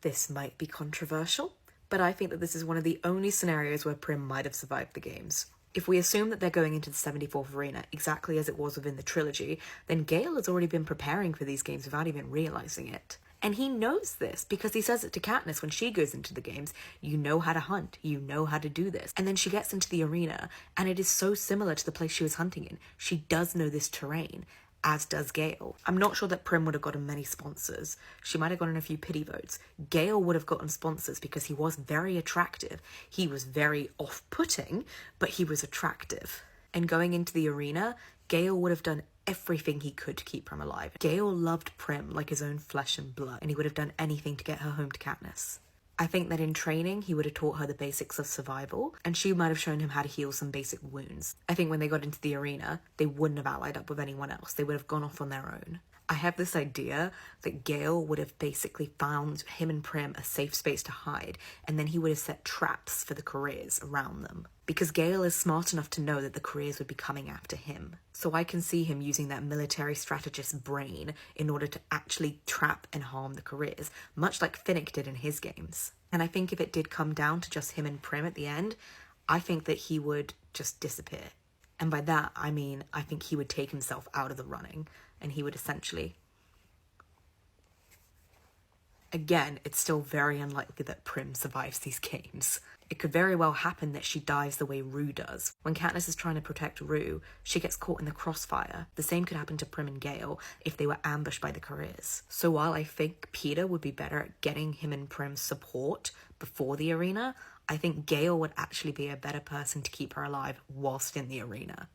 This might be controversial, but I think that this is one of the only scenarios where Prim might have survived the games. If we assume that they're going into the 74th arena exactly as it was within the trilogy, then Gale has already been preparing for these games without even realising it. And he knows this because he says it to Katniss when she goes into the games. You know how to hunt. You know how to do this. And then she gets into the arena, and it is so similar to the place she was hunting in. She does know this terrain, as does Gale. I'm not sure that Prim would have gotten many sponsors. She might have gotten a few pity votes. Gale would have gotten sponsors because he was very attractive. He was very off-putting, but he was attractive. And going into the arena, Gale would have done everything he could to keep Prim alive. Gale loved Prim like his own flesh and blood, and he would have done anything to get her home to Katniss. I think that in training, he would have taught her the basics of survival, and she might have shown him how to heal some basic wounds. I think when they got into the arena, they wouldn't have allied up with anyone else. They would have gone off on their own. I have this idea that Gale would have basically found him and Prim a safe space to hide, and then he would have set traps for the careers around them. Because Gale is smart enough to know that the careers would be coming after him. So I can see him using that military strategist brain in order to actually trap and harm the careers, much like Finnick did in his games. And I think if it did come down to just him and Prim at the end, I think that he would just disappear. And by that, I mean, I think he would take himself out of the running, and he would essentially... Again, it's still very unlikely that Prim survives these games. It could very well happen that she dies the way Rue does. When Katniss is trying to protect Rue, she gets caught in the crossfire. The same could happen to Prim and Gale if they were ambushed by the careers. So while I think Peter would be better at getting him and Prim's support before the arena, I think Gale would actually be a better person to keep her alive whilst in the arena.